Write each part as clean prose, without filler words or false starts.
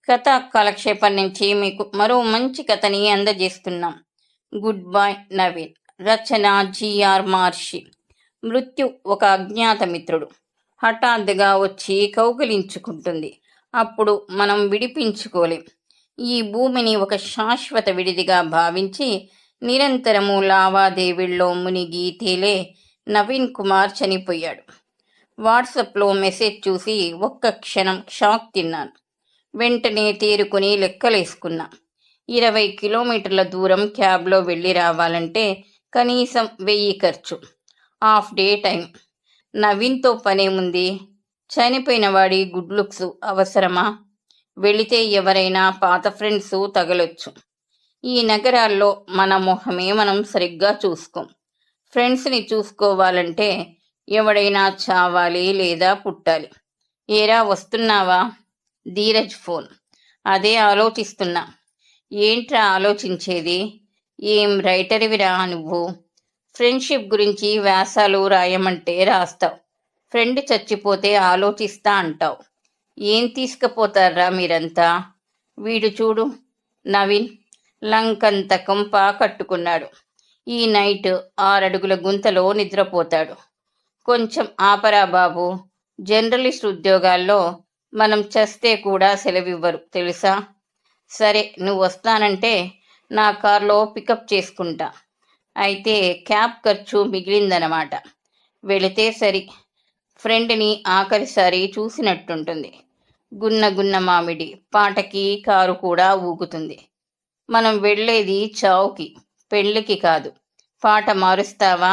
కథా కాలక్షేపం నుంచి మీకు మరో మంచి కథని అందజేస్తున్నాం. Good bye Naveen. రచన జిఆర్ మహర్షి. మృత్యు ఒక అజ్ఞాత మిత్రుడు. హఠాత్తుగా వచ్చి కౌగిలించుకుంటుంది. అప్పుడు మనం విడిపించుకోలేం. ఈ భూమిని ఒక శాశ్వత విడిదిగా భావించి నిరంతరము లావాదేవీల్లో మునిగి తేలే నవీన్ కుమార్ చనిపోయాడు. వాట్సాప్లో మెసేజ్ చూసి ఒక్క క్షణం షాక్ తిన్నాను. వెంటనే తేరుకుని లెక్కలేసుకున్నా. 20 కిలోమీటర్ల దూరం క్యాబ్లో వెళ్ళి రావాలంటే కనీసం 1000 ఖర్చు. Half day time. నవీన్తో పనేముంది? చనిపోయిన వాడి గుడ్ లుక్స్ అవసరమా? వెళితే ఎవరైనా పాత ఫ్రెండ్స్ తగలొచ్చు. ఈ నగరాల్లో మన మొహమే మనం సరిగ్గా చూసుకోం. ఫ్రెండ్స్ని చూసుకోవాలంటే ఎవడైనా చావాలి లేదా పుట్టాలి. ఏరా వస్తున్నావా? ధీరజ్ ఫోన్. అదే ఆలోచిస్తున్నా. ఏంట్రా ఆలోచించేది? ఏం రైటర్విరా నువ్వు? ఫ్రెండ్షిప్ గురించి వ్యాసాలు రాయమంటే రాస్తావు. ఫ్రెండ్ చచ్చిపోతే ఆలోచిస్తా అంటావు. ఏం తీసుకుపోతారా మీరంతా? వీడు చూడు నవీన్, లంకంత కొంప కట్టుకున్నాడు. ఈ నైట్ 6 అడుగుల గుంతలో నిద్రపోతాడు. కొంచెం ఆపరా బాబు. జర్నలిస్ట్ ఉద్యోగాల్లో మనం చస్తే కూడా సెలవివ్వరు తెలుసా? సరే, నువ్వు వస్తానంటే నా కార్లో పికప్ చేసుకుంటా. అయితే క్యాబ్ ఖర్చు మిగిలిందనమాట. వెళితే సరి. ఫ్రెండ్ని ఆఖరిసారి చూసినట్టుంటుంది. గున్న గున్న మామిడి పాటకి కారు కూడా ఊగుతుంది. మనం వెళ్ళేది చావుకి, పెళ్ళికి కాదు. పాట మారుస్తావా?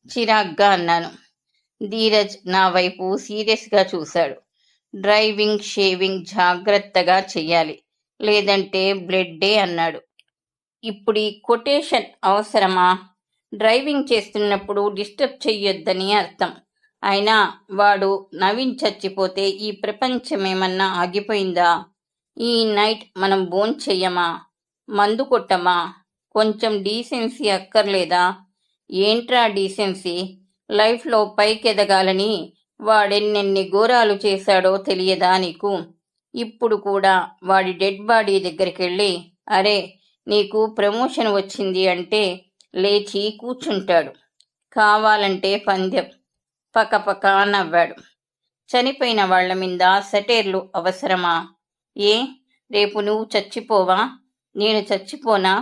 చిరాగ్గా అన్నాను. ధీరజ్ నా వైపు సీరియస్గా చూశాడు. డ్రైవింగ్ షేవింగ్ జాగ్రత్తగా చెయ్యాలి, లేదంటే బ్లడ్డే అన్నాడు. ఇప్పుడు ఈ కొటేషన్ అవసరమా? డ్రైవింగ్ చేస్తున్నప్పుడు డిస్టర్బ్ చెయ్యొద్దని అర్థం. అయినా వాడు నవీన్ చచ్చిపోతే ఈ ప్రపంచమేమన్నా ఆగిపోయిందా? ఈ నైట్ మనం భోంచెయ్యమా? మందు కొట్టమా? కొంచెం డీసెన్సీ అక్కర్లేదా? ఏంట్రా డీసెన్సీ? లైఫ్లో పైకెదగాలని వాడెన్నెన్ని ఘోరాలు చేశాడో తెలియదా నీకు? ఇప్పుడు కూడా వాడి డెడ్ బాడీ దగ్గరికి వెళ్ళి అరే నీకు ప్రమోషన్ వచ్చింది అంటే లేచి కూర్చుంటాడు. కావాలంటే పందెం. పకపక నవ్వాడు. చనిపోయిన వాళ్ల మీద సెటైర్లు అవసరమా? ఏ రేపు నువ్వు చచ్చిపోవా? నేను చచ్చిపోనా?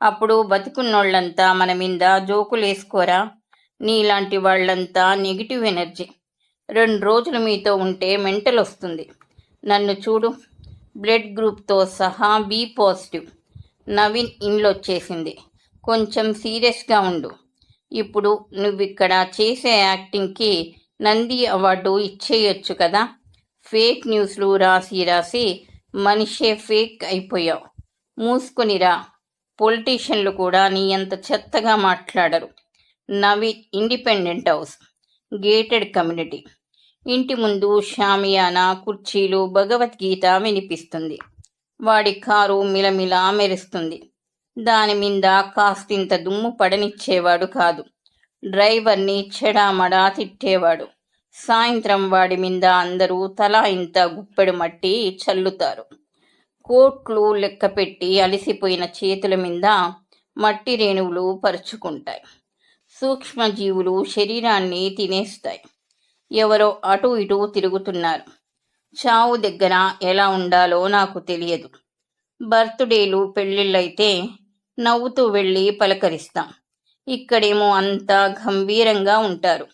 అప్పుడు బతుకున్నోళ్లంతా మన మీద జోకులేసుకోరా? నీలాంటి వాళ్ళంతా నెగిటివ్ ఎనర్జీ. 2 రోజులు మీతో ఉంటే మెంటల్ వస్తుంది. నన్ను చూడు, బ్లడ్ గ్రూప్తో సహా బి పాజిటివ్. నవీన్ ఇన్లొచ్చేసింది. కొంచెం సీరియస్గా ఉండు. ఇప్పుడు నువ్విక్కడ చేసే యాక్టింగ్కి నంది అవార్డు ఇచ్చేయొచ్చు కదా. ఫేక్ న్యూస్లు రాసి రాసి మనిషే ఫేక్ అయిపోయావు. మూసుకొనిరా. పొలిటీషియన్లు కూడా నీ అంత చెత్తగా మాట్లాడరు. Naveen independent house, gated community. ఇంటి ముందు షామియానా, కుర్చీలు, భగవద్గీత వినిపిస్తుంది. వాడి కారు మిలమిలా మెరుస్తుంది. దాని మీద కాస్తింత దుమ్ము పడనిచ్చేవాడు కాదు. డ్రైవర్ని చెడామడా తిట్టేవాడు. సాయంత్రం వాడి మీద అందరూ తలా ఇంత గుప్పెడు మట్టి చల్లుతారు. కోట్లు లెక్కపెట్టి అలిసిపోయిన చేతుల మీద మట్టి రేణువులు పరుచుకుంటాయి. సూక్ష్మజీవులు శరీరాన్ని తినేస్తాయి. ఎవరో అటు ఇటు తిరుగుతున్నారు. చావు దగ్గర ఎలా ఉండాలో నాకు తెలియదు. బర్త్డేలు పెళ్ళిళ్ళైతే నవ్వుతూ వెళ్ళి పలకరిస్తాం. ఇక్కడేమో అంతా గంభీరంగా ఉంటారు.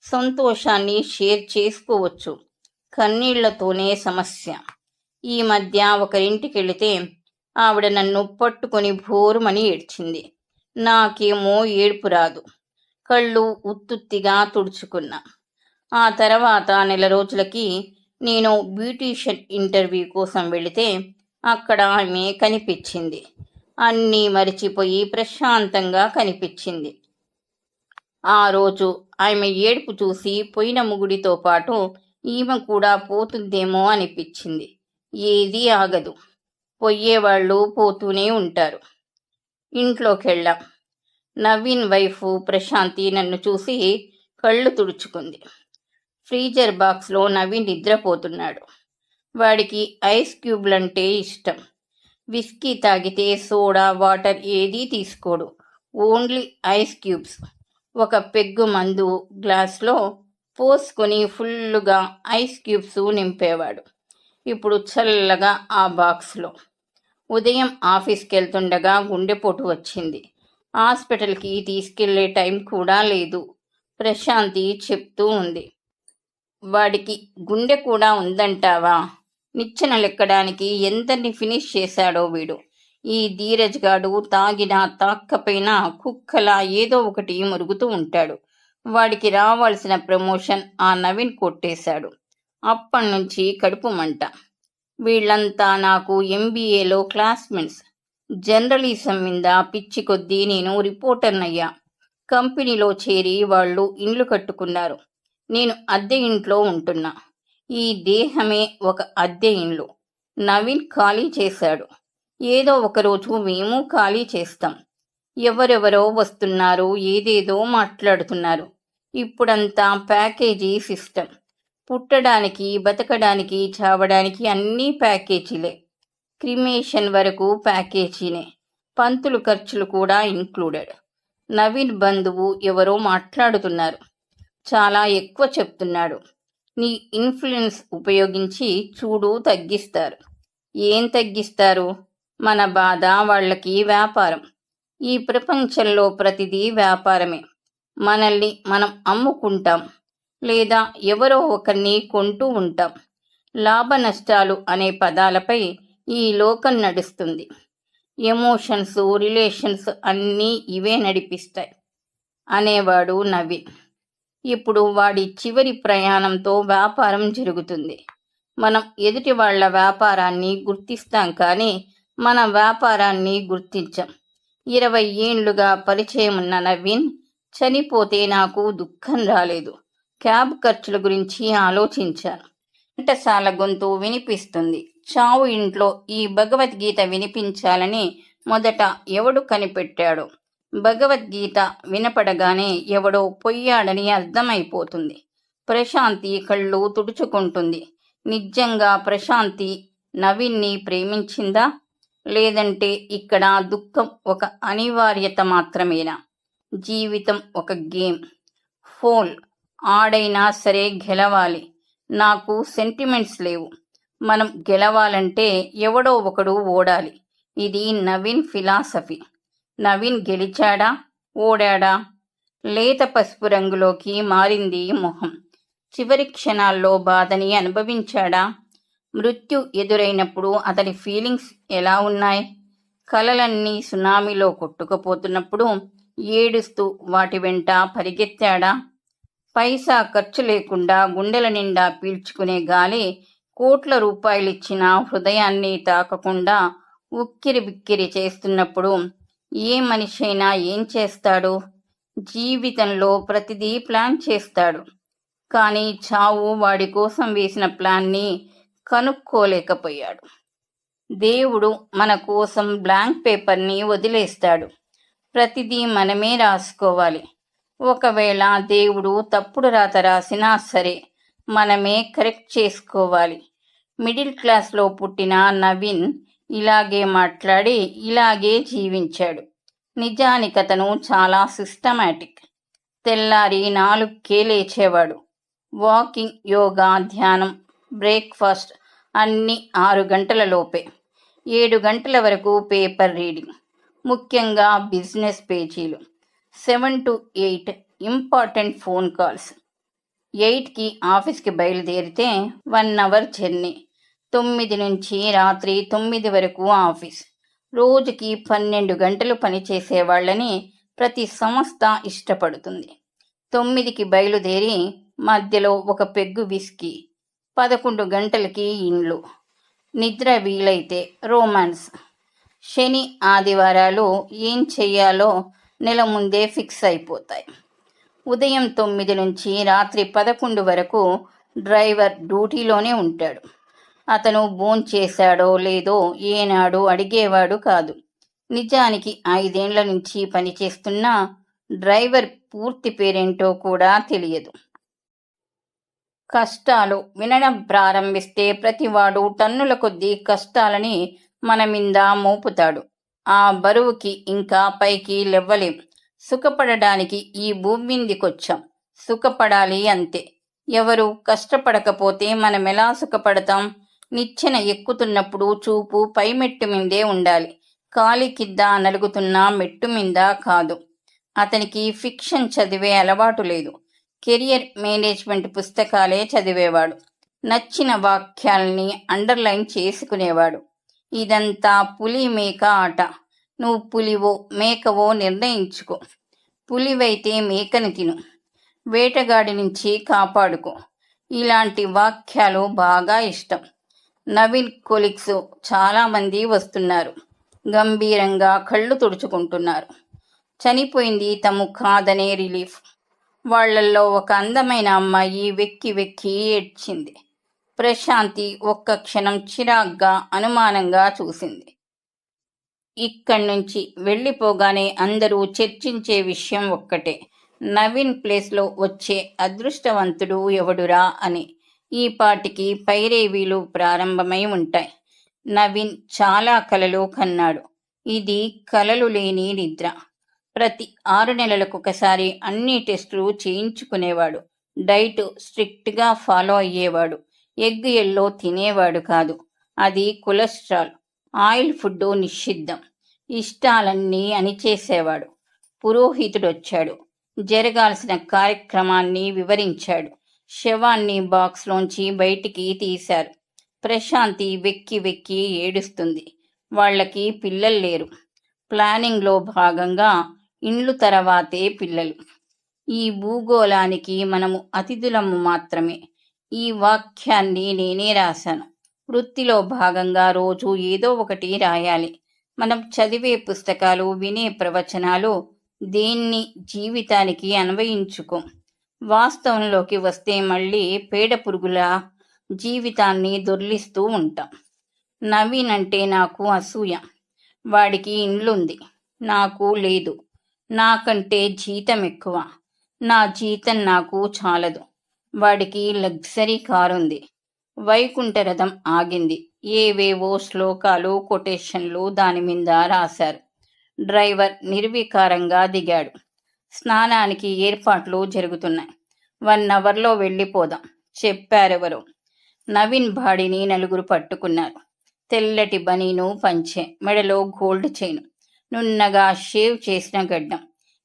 సంతోషాన్ని షేర్ చేసుకోవచ్చు, కన్నీళ్లతోనే సమస్య. ఈ మధ్య ఒకరింటికెళితే ఆవిడ నన్ను పట్టుకొని భోరుమని ఏడ్చింది. నాకేమో ఏడుపు రాదు. కళ్ళు ఉత్తుత్తిగా తుడుచుకున్నా. ఆ తర్వాత నెల రోజులకి నేను బ్యూటీషియన్ ఇంటర్వ్యూ కోసం వెళితే అక్కడ ఆమె కనిపించింది. అన్నీ మరిచిపోయి ప్రశాంతంగా కనిపించింది. ఆ రోజు ఆమె ఏడుపు చూసి పోయిన ముగుడితో పాటు ఈమె కూడా పోతుందేమో అనిపించింది. ఏదీ ఆగదు. పోయేవాళ్ళు పోతూనే ఉంటారు. ఇంట్లోకెళ్ళాం. నవీన్ వైఫ్ ప్రశాంతి నన్ను చూసి కళ్ళు తుడుచుకుంది. ఫ్రీజర్ బాక్స్లో నవీన్ నిద్రపోతున్నాడు. వాడికి ఐస్ క్యూబ్లంటే ఇష్టం. విస్కీ తాగితే సోడా వాటర్ ఏదీ తీసుకోడు, ఓన్లీ ఐస్ క్యూబ్స్. ఒక పెగ్గు మందు గ్లాస్లో పోసుకొని ఫుల్లుగా ఐస్ క్యూబ్స్ నింపేవాడు. ఇప్పుడు చల్లగా ఆ బాక్స్లో. ఉదయం ఆఫీస్కి వెళ్తుండగా గుండెపోటు వచ్చింది. హాస్పిటల్కి తీసుకెళ్లే టైం కూడా లేదు. ప్రశాంతి చెప్తూ ఉంది. వాడికి గుండె కూడా ఉందంటావా? నిచ్చెనలెక్కడానికి ఎందరిని ఫినిష్ చేశాడో వీడు. ఈ ధీరజ్ గాడు తాగినా తాక్కపోయినా కుక్కలా ఏదో ఒకటి మురుగుతూ ఉంటాడు. వాడికి రావాల్సిన ప్రమోషన్ ఆ నవీన్ కొట్టేశాడు. అప్పటినుంచి కడుపు మంట. వీళ్ళంతా నాకు ఎంబీఏలో క్లాస్మేట్స్. జర్నలిజం మీద పిచ్చి కొద్దీ నేను రిపోర్టర్నయ్యా. కంపెనీలో చేరి వాళ్ళు ఇండ్లు కట్టుకున్నారు. నేను అద్దె ఇంట్లో ఉంటున్నా. ఈ దేహమే ఒక అద్దె ఇండ్లు. నవీన్ ఖాళీ చేశాడు. ఏదో ఒకరోజు మేము ఖాళీ చేస్తాం. ఎవరెవరో వస్తున్నారు, ఏదేదో మాట్లాడుతున్నారు. ఇప్పుడంతా ప్యాకేజీ సిస్టమ్. పుట్టడానికి, బతకడానికి, చావడానికి అన్నీ ప్యాకేజీలే. క్రిమేషన్ వరకు ప్యాకేజీనే. పంతులు ఖర్చులు కూడా ఇంక్లూడెడ్. నవీన్ బంధువు ఎవరో మాట్లాడుతున్నారు. చాలా ఎక్కువ చెప్తున్నాడు. నీ ఇన్ఫ్లుయెన్స్ ఉపయోగించి చూడు తగ్గిస్తారు. ఏం తగ్గిస్తారు? మన బాధ వాళ్ళకి వ్యాపారం. ఈ ప్రపంచంలో ప్రతిదీ వ్యాపారమే. మనల్ని మనం అమ్ముకుంటాం, లేదా ఎవరో ఒకరిని కొంటూ ఉంటాం. లాభ నష్టాలు అనే పదాలపై ఈ లోకం నడుస్తుంది. ఎమోషన్స్, రిలేషన్స్ అన్నీ ఇవే నడిపిస్తాయి అనేవాడు నవీన్. ఇప్పుడు వాడి చివరి ప్రయాణంతో వ్యాపారం జరుగుతుంది. మనం ఎదుటి వాళ్ళ వ్యాపారాన్ని గుర్తిస్తాం, కానీ మన వ్యాపారాన్ని గుర్తించం. 20 ఏండ్లుగా పరిచయం ఉన్న నవీన్ చనిపోతే నాకు దుఃఖం రాలేదు. క్యాబ్ ఖర్చుల గురించి ఆలోచించాను. ఘంటసాల గొంతు వినిపిస్తుంది. చావు ఇంట్లో ఈ భగవద్గీత వినిపించాలని మొదట ఎవడు కనిపెట్టాడో. భగవద్గీత వినపడగానే ఎవడో పొయ్యాడని అర్థమైపోతుంది. ప్రశాంతి కళ్ళు తుడుచుకుంటుంది. నిజంగా ప్రశాంతి నవీన్ని ప్రేమించిందా? లేదంటే ఇక్కడ దుఃఖం ఒక అనివార్యత మాత్రమేనా? జీవితం ఒక గేమ్. ఫోల్ ఆడైనా సరే గెలవాలి. నాకు సెంటిమెంట్స్ లేవు. మనం గెలవాలంటే ఎవడో ఒకడు ఓడాలి. ఇది నవీన్ ఫిలాసఫీ. నవీన్ గెలిచాడా, ఓడాడా? లేత పసుపు రంగులోకి మారింది మొహం. చివరి క్షణాల్లో బాధని అనుభవించాడా? మృత్యు ఎదురైనప్పుడు అతని ఫీలింగ్స్ ఎలా ఉన్నాయి? కలలన్నీ సునామీలో కొట్టుకుపోతున్నప్పుడు ఏడుస్తూ వాటి వెంట పరిగెత్తాడా? పైసా ఖర్చు లేకుండా గుండెల నిండా పీల్చుకునే గాలి కోట్ల రూపాయలిచ్చినా హృదయాన్ని తాకకుండా ఉక్కిరి బిక్కిరి చేస్తున్నప్పుడు ఏ మనిషైనా ఏం చేస్తాడు? జీవితంలో ప్రతిదీ ప్లాన్ చేస్తాడు, కానీ చావు వాడి కోసం వేసిన ప్లాన్ని కనుక్కోలేకపోయాడు. దేవుడు మన కోసం బ్లాంక్ పేపర్ని వదిలేస్తాడు. ప్రతిదీ మనమే రాసుకోవాలి. ఒకవేళ దేవుడు తప్పుడు రాత రాసినా సరే మనమే కరెక్ట్ చేసుకోవాలి. మిడిల్ క్లాస్లో పుట్టిన నవీన్ ఇలాగే మాట్లాడి ఇలాగే జీవించాడు. నిజానికి అతను చాలా సిస్టమాటిక్. తెల్లారి 4కే లేచేవాడు. వాకింగ్, యోగా, ధ్యానం, బ్రేక్ఫాస్ట్ అన్నీ 6 గంటల లోపే. 7 గంటల వరకు పేపర్ రీడింగ్, ముఖ్యంగా బిజినెస్ పేజీలు. 7 to 8 ఇంపార్టెంట్ ఫోన్ కాల్స్. 8కి ఆఫీస్కి బయలుదేరితే 1 అవర్ జర్నీ. 9 నుంచి రాత్రి 9 వరకు ఆఫీస్. రోజుకి 12 గంటలు పనిచేసేవాళ్ళని ప్రతి సంస్థ ఇష్టపడుతుంది. 9కి బయలుదేరి మధ్యలో ఒక పెగ్గు విస్కీ. 11 గంటలకి ఇండ్లు. నిద్ర వీలైతే రొమాన్స్. శని ఆదివారాలు ఏం చెయ్యాలో నెల ముందే ఫిక్స్ అయిపోతాయి. ఉదయం 9 నుంచి రాత్రి 11 వరకు డ్రైవర్ డ్యూటీలోనే ఉంటాడు. అతను భోంచేశాడో లేదో ఏనాడు అడిగేవాడు కాదు. నిజానికి 5 ఏండ్ల నుంచి పనిచేస్తున్న డ్రైవర్ పూర్తి పేరేంటో కూడా తెలియదు. కష్టాలు వినడం ప్రారంభిస్తే ప్రతివాడు టన్నుల కొద్దీ కష్టాలని మన మీద మోపుతాడు. ఆ బరువుకి ఇంకా పైకి లెవ్వలేం. సుఖపడడానికి ఈ భూమి మీదికొచ్చాం. సుఖపడాలి అంతే. ఎవరు కష్టపడకపోతే మనమెలా సుఖపడతాం? నిచ్చెన ఎక్కుతున్నప్పుడు చూపు పై మెట్టు మీదే ఉండాలి. కాలి కింద నలుగుతున్న మెట్టు మీద కాదు. అతనికి ఫిక్షన్ చదివే అలవాటు లేదు. కెరియర్ మేనేజ్మెంట్ పుస్తకాలే చదివేవాడు. నచ్చిన వాక్యాల్ని అండర్లైన్ చేసుకునేవాడు. ఇదంతా పులి మేక ఆట. నువ్వు పులివో మేకవో నిర్ణయించుకో. పులివైతే మేకని తిను. వేటగాడి నుంచి కాపాడుకో. ఇలాంటి వాక్యాలు బాగా ఇష్టం. నవీన్ కొలీగ్స్ చాలామంది వస్తున్నారు. గంభీరంగా కళ్ళు తుడుచుకుంటున్నారు. చనిపోయింది తము కాదనే రిలీఫ్. వాళ్లల్లో ఒక అందమైన అమ్మాయి వెక్కి వెక్కి ఏడ్చింది. ప్రశాంతి ఒక్క క్షణం చిరాగ్గా అనుమానంగా చూసింది. ఇక్కడ్నుంచి వెళ్ళిపోగానే అందరూ చర్చించే విషయం ఒక్కటే. నవీన్ ప్లేస్లో వచ్చే అదృష్టవంతుడు ఎవడురా అని. ఈ పాటికి పైరేవీలు ప్రారంభమై ఉంటాయి. నవీన్ చాలా కలలు కన్నాడు. ఇది కలలు లేని నిద్ర. ప్రతి 6 నెలలకొకసారి అన్ని టెస్టులు చేయించుకునేవాడు. డైట్ స్ట్రిక్ట్గా ఫాలో అయ్యేవాడు. ఎగ్ ఎల్లో తినేవాడు కాదు. అది కొలెస్ట్రాల్. ఆయిల్ ఫుడ్ నిషిద్ధం. ఇష్టాలన్నీ అణిచేసేవాడు. పురోహితుడొచ్చాడు. జరగాల్సిన కార్యక్రమాన్ని వివరించాడు. శవాన్ని బాక్స్లోంచి బయటికి తీశారు. ప్రశాంతి వెక్కి వెక్కి ఏడుస్తుంది. వాళ్ళకి పిల్లలు లేరు. ప్లానింగ్లో భాగంగా ఇండ్లు తర్వాతే పిల్లలు. ఈ భూగోళానికి మనము అతిథులము మాత్రమే. ఈ వాక్యాన్ని నేనే రాశాను. వృత్తిలో భాగంగా రోజు ఏదో ఒకటి రాయాలి. మనం చదివే పుస్తకాలు, వినే ప్రవచనాలు దేన్ని జీవితానికి అన్వయించుకోం. వాస్తవంలోకి వస్తే మళ్ళీ పేడ పురుగుల జీవితాన్ని దొర్లిస్తూ ఉంటాం. నవీన్ అంటే నాకు అసూయ. వాడికి ఇండ్లుంది, నాకు లేదు. నాకంటే జీతం ఎక్కువ. నా జీతం నాకు చాలదు. వాడికి లగ్జరీ కారుంది. వైకుంఠ రథం ఆగింది. ఏవేవో శ్లోకాలు, కొటేషన్లు దాని మీద రాశారు. డ్రైవర్ నిర్వికారంగా దిగాడు. స్నానానికి ఏర్పాట్లు జరుగుతున్నాయి. 1 అవర్లో వెళ్ళిపోదాం చెప్పారెవరో. నవీన్ బాడీని నలుగురు పట్టుకున్నారు. తెల్లటి బనీను, పంచె, మెడలో గోల్డ్ చైన్, నున్నగా షేవ్ చేసిన గడ్డం,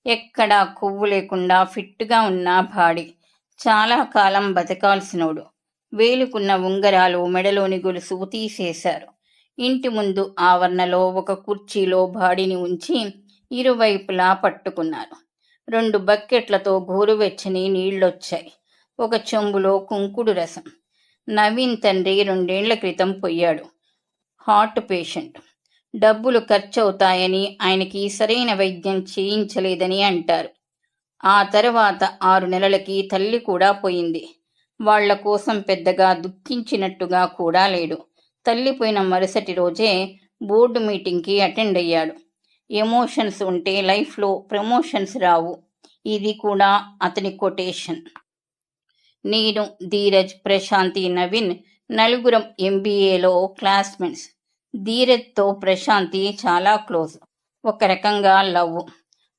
ఎక్కడా కొవ్వు లేకుండా ఫిట్గా ఉన్న బాడీ. చాలా కాలం బతకాల్సినోడు. వేలుకున్న ఉంగరాలు, మెడలోని గొలుసు తీసేశారు. ఇంటి ముందు ఆవరణలో ఒక కుర్చీలో బాడీని ఉంచి ఇరువైపులా పట్టుకున్నారు. 2 బకెట్లతో గోరువెచ్చని నీళ్లొచ్చాయి. ఒక చెంబులో కుంకుడు రసం. నవీన్ తండ్రి 2 ఏళ్ల క్రితం పోయాడు. Heart patient. డబ్బులు ఖర్చవుతాయని, ఆయనకి సరైన వైద్యం చేయించలేదని అంటారు. ఆ తర్వాత 6 నెలలకి తల్లి కూడా పోయింది. వాళ్ల కోసం పెద్దగా దుఃఖించినట్టుగా కూడా లేడు. తల్లి పోయిన మరుసటి రోజే బోర్డు మీటింగ్కి అటెండ్ అయ్యాడు. ఎమోషన్స్ ఉంటే లైఫ్లో ప్రమోషన్స్ రావు. ఇది కూడా అతని కొటేషన్. నేను, ధీరజ్, ప్రశాంతి, నవీన్ నలుగురం ఎంబీఏలో క్లాస్మేట్స్. ధీరజ్తో ప్రశాంతి చాలా క్లోజ్. ఒక రకంగా లవ్.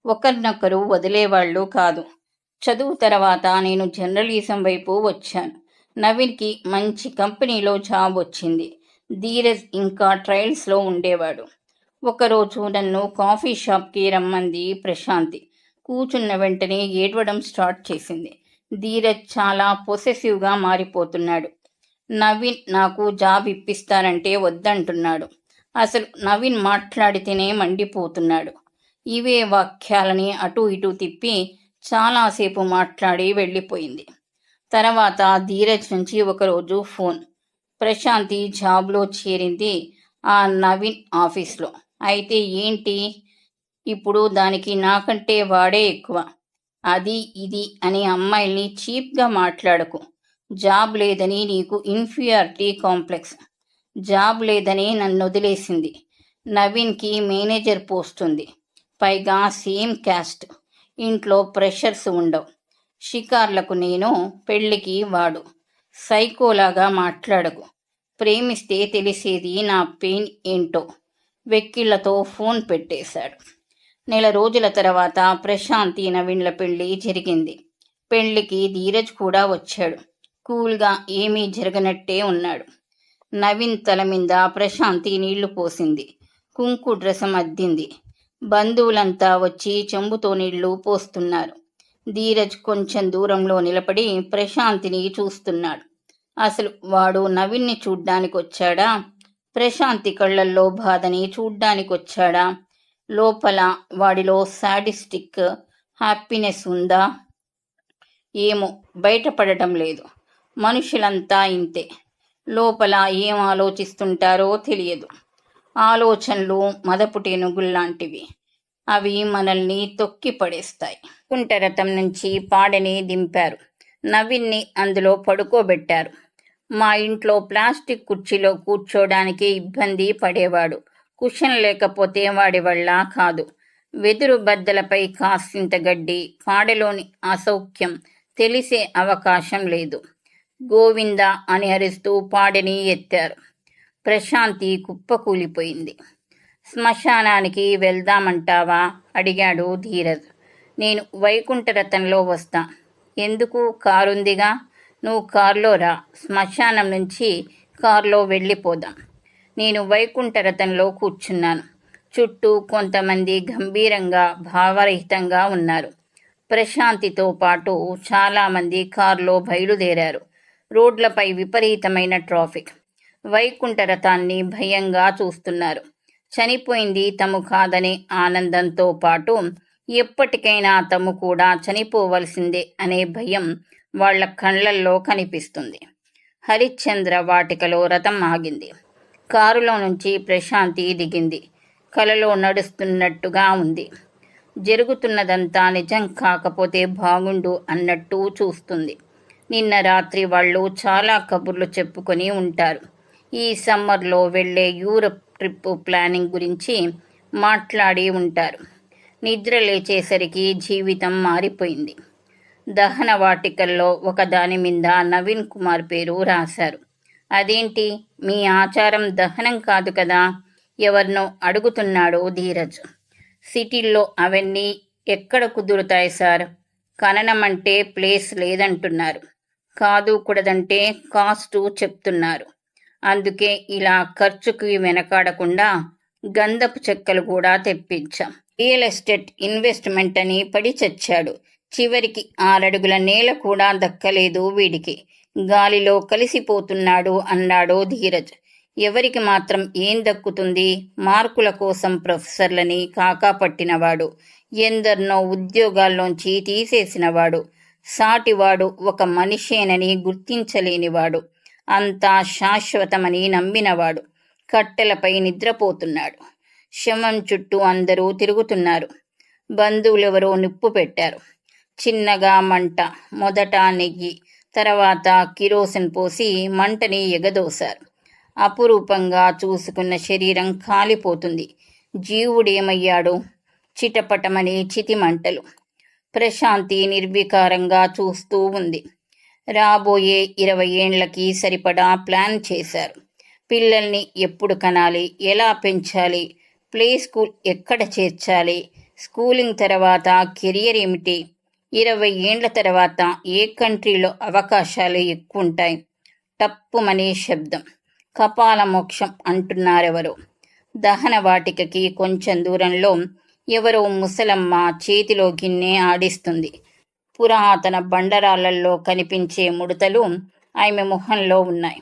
ఒకరినొకరు వదిలేవాళ్ళు కాదు. చదువు తర్వాత నేను జర్నలిజం వైపు వచ్చాను. నవీన్కి మంచి కంపెనీలో జాబ్ వచ్చింది. ధీరజ్ ఇంకా ట్రయల్స్లో ఉండేవాడు. ఒకరోజు నన్ను కాఫీ షాప్కి రమ్మంది ప్రశాంతి. కూర్చున్న వెంటనే ఏడవడం స్టార్ట్ చేసింది. ధీరజ్ చాలా పొసెసివ్గా మారిపోతున్నాడు. నవీన్ నాకు జాబ్ ఇప్పిస్తానంటే వద్దంటున్నాడు. అసలు నవీన్ మాట్లాడితేనే మండిపోతున్నాడు. ఇవే వాక్యాలని అటు ఇటు తిప్పి చాలాసేపు మాట్లాడి వెళ్ళిపోయింది. తర్వాత ధీరజ్ నుంచి ఒకరోజు ఫోన్. ప్రశాంతి జాబ్లో చేరింది ఆ నవీన్ ఆఫీస్లో. అయితే ఏంటి ఇప్పుడు దానికి నాకంటే వాడే ఎక్కువ. అది ఇది అని అమ్మాయిల్ని చీప్గా మాట్లాడకు. జాబ్ లేదని నీకు ఇన్ఫీరియారిటీ కాంప్లెక్స్. జాబ్ లేదని నన్ను వదిలేసింది. నవీన్కి మేనేజర్ పోస్ట్ ఉంది. పైగా సేమ్ క్యాస్ట్. ఇంట్లో ప్రెషర్స్ ఉండవు. షికార్లకు నేను, పెళ్ళికి వాడు. సైకోలాగా మాట్లాడకు. ప్రేమిస్తే తెలిసేది నా పెయిన్ ఏంటో. వెక్కిళ్లతో ఫోన్ పెట్టేశాడు. నెల రోజుల తర్వాత ప్రశాంతి నవీన్ల పెళ్లి జరిగింది. పెళ్లికి ధీరజ్ కూడా వచ్చాడు. కూల్గా ఏమీ జరగనట్టే ఉన్నాడు. నవీన్ తల మీద ప్రశాంతి నీళ్లు పోసింది. కుంకు డ్రసం అద్దింది. బంధువులంతా వచ్చి చెంబుతో నీళ్లు పోస్తున్నారు. ధీరజ్ కొంచెం దూరంలో నిలబడి ప్రశాంతిని చూస్తున్నాడు. అసలు వాడు నవీన్ని చూడ్డానికొచ్చాడా? ప్రశాంతి కళ్ళల్లో బాధని చూడ్డానికొచ్చాడా? లోపల వాడిలో సాడిస్టిక్ హ్యాపీనెస్ ఉందా? ఏమో, బయటపడటం లేదు. మనుషులంతా ఇంతే. లోపల ఏం ఆలోచిస్తుంటారో తెలియదు. ఆలోచనలు మదపుటేనుగుల్లాంటివి. అవి మనల్ని తొక్కి పడేస్తాయి. కుంటరథం నుంచి పాడని దింపారు. నవీన్ని అందులో పడుకోబెట్టారు. మా ఇంట్లో ప్లాస్టిక్ కుర్చీలో కూర్చోడానికి ఇబ్బంది పడేవాడు. కుషన్ లేకపోతే వాడి వల్ల కాదు. వెదురు బద్దలపై కాసింత గడ్డి, పాడలోని అసౌఖ్యం తెలిసే అవకాశం లేదు. గోవింద అని అరుస్తూ పాడని ఎత్తారు. ప్రశాంతి కుప్పకూలిపోయింది. శ్మశానానికి వెళ్దామంటావా? అడిగాడు ధీరజ్. నేను వైకుంఠరథంలో వస్తా. ఎందుకు? కారుందిగా. నువ్వు కారులో రా. శ్మశానం నుంచి కారులో వెళ్ళిపోదాం. నేను వైకుంఠరథంలో కూర్చున్నాను. చుట్టూ కొంతమంది గంభీరంగా భావరహితంగా ఉన్నారు. ప్రశాంతితో పాటు చాలామంది కారులో బయలుదేరారు. రోడ్లపై విపరీతమైన ట్రాఫిక్. వైకుంఠరథాన్ని భయంగా చూస్తున్నారు. చనిపోయింది తము కాదనే ఆనందంతో పాటు ఎప్పటికైనా తము కూడా చనిపోవలసిందే అనే భయం వాళ్ల కళ్ళల్లో కనిపిస్తుంది. హరిశ్చంద్ర వాటికలో రథం ఆగింది. కారులో నుంచి ప్రశాంతి దిగింది. కలలో నడుస్తున్నట్టుగా ఉంది. జరుగుతున్నదంతా నిజం కాకపోతే బాగుండు అన్నట్టు చూస్తుంది. నిన్న రాత్రి వాళ్ళు చాలా కబుర్లు చెప్పుకొని ఉంటారు. ఈ సమ్మర్లో వెళ్ళే యూరప్ ట్రిప్ ప్లానింగ్ గురించి మాట్లాడి ఉంటారు. నిద్ర లేచేసరికి జీవితం మారిపోయింది. దహన వాటికల్లో ఒకదాని మీద నవీన్ కుమార్ పేరు రాశారు. అదేంటి, మీ ఆచారం దహనం కాదు కదా? ఎవరినో అడుగుతున్నాడు ధీరజ్. సిటీల్లో అవన్నీ ఎక్కడ కుదురుతాయి సార్? ఖననం అంటే ప్లేస్ లేదంటున్నారు. కాదు కూడదంటే కాస్టు చెప్తున్నారు. అందుకే ఇలా ఖర్చుకి వెనకాడకుండా గంధపు చెక్కలు కూడా తెప్పించాం. రియల్ ఎస్టేట్ ఇన్వెస్ట్మెంట్ అని పడి చచ్చాడు. చివరికి 6 అడుగుల నేల కూడా దక్కలేదు వీడికి. గాలిలో కలిసిపోతున్నాడు అన్నాడు ధీరజ్. ఎవరికి మాత్రం ఏం దక్కుతుంది? మార్కుల కోసం ప్రొఫెసర్లని కాకా పట్టినవాడు, ఎందరినో ఉద్యోగాల్లోంచి తీసేసినవాడు, సాటివాడు ఒక మనిషేనని గుర్తించలేనివాడు, అంతా శాశ్వతమని నమ్మినవాడు కట్టెలపై నిద్రపోతున్నాడు. శవం చుట్టూ అందరూ తిరుగుతున్నారు. బంధువులెవరో నిప్పు పెట్టారు. చిన్నగా మంట, మొదట నెయ్యి, తర్వాత కిరోసిన్ పోసి మంటని ఎగదోశారు. అపురూపంగా చూసుకున్న శరీరం కాలిపోతుంది. జీవుడేమయ్యాడు? చిటపటమని చితిమంటలు. ప్రశాంతి నిర్వికారంగా చూస్తూ ఉంది. రాబోయే 20 ఏండ్లకి సరిపడా ప్లాన్ చేశారు. పిల్లల్ని ఎప్పుడు కనాలి, ఎలా పెంచాలి, ప్లే స్కూల్ ఎక్కడ చేర్చాలి, స్కూలింగ్ తర్వాత కెరియర్ ఏమిటి, 20 ఏండ్ల తర్వాత ఏ కంట్రీలో అవకాశాలు ఎక్కువుంటాయి. టప్పుమనే శబ్దం. కపాల మోక్షం అంటున్నారెవరో. దహన వాటికకి కొంచెం దూరంలో ఎవరో ముసలమ్మ చేతిలో గిన్నె ఆడిస్తుంది. పురాతన బండరాళ్లలో కనిపించే ముడతలు ఆమె మొహంలో ఉన్నాయి.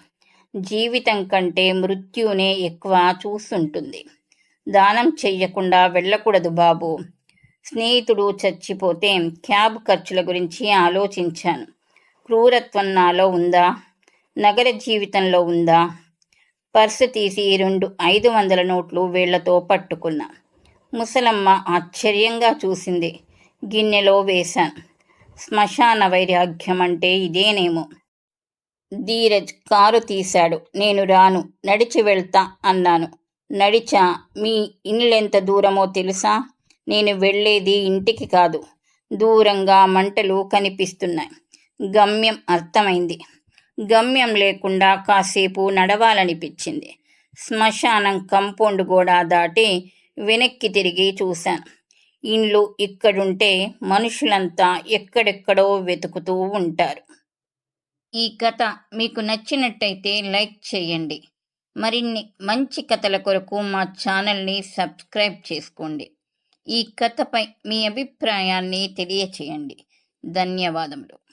జీవితం కంటే మృత్యునే ఎక్కువ చూస్తుంటుంది. దానం చెయ్యకుండా వెళ్ళకూడదు బాబు. స్నేహితుడు చచ్చిపోతే క్యాబ్ ఖర్చుల గురించి ఆలోచించాను. క్రూరత్వం నాలో ఉందా? నగర జీవితంలో ఉందా? పర్సు తీసి 2 500 నోట్లు వేళ్లతో పట్టుకున్నా. ముసలమ్మ ఆశ్చర్యంగా చూసింది. గిన్నెలో వేశాను. శ్మశాన వైరాగ్యం అంటే ఇదేనేమో. ధీరజ్ కారు తీశాడు. నేను రాను, నడిచి వెళ్తా అన్నాను. నడిచా? మీ ఇల్లెంత దూరమో తెలుసా? నేను వెళ్ళేది ఇంటికి కాదు. దూరంగా మంటలు కనిపిస్తున్నాయి. గమ్యం అర్థమైంది. గమ్యం లేకుండా కాసేపు నడవాలనిపించింది. శ్మశానం కంపౌండ్ గోడ దాటి వెనక్కి తిరిగి చూశాను. ఇండ్లు ఇక్కడుంటే మనుషులంతా ఎక్కడెక్కడో వెతుకుతూ ఉంటారు. ఈ కథ మీకు నచ్చినట్టయితే లైక్ చేయండి. మరిన్ని మంచి కథల కొరకు మా ఛానల్ని సబ్స్క్రైబ్ చేసుకోండి. ఈ కథపై మీ అభిప్రాయాన్ని తెలియచేయండి. ధన్యవాదములు.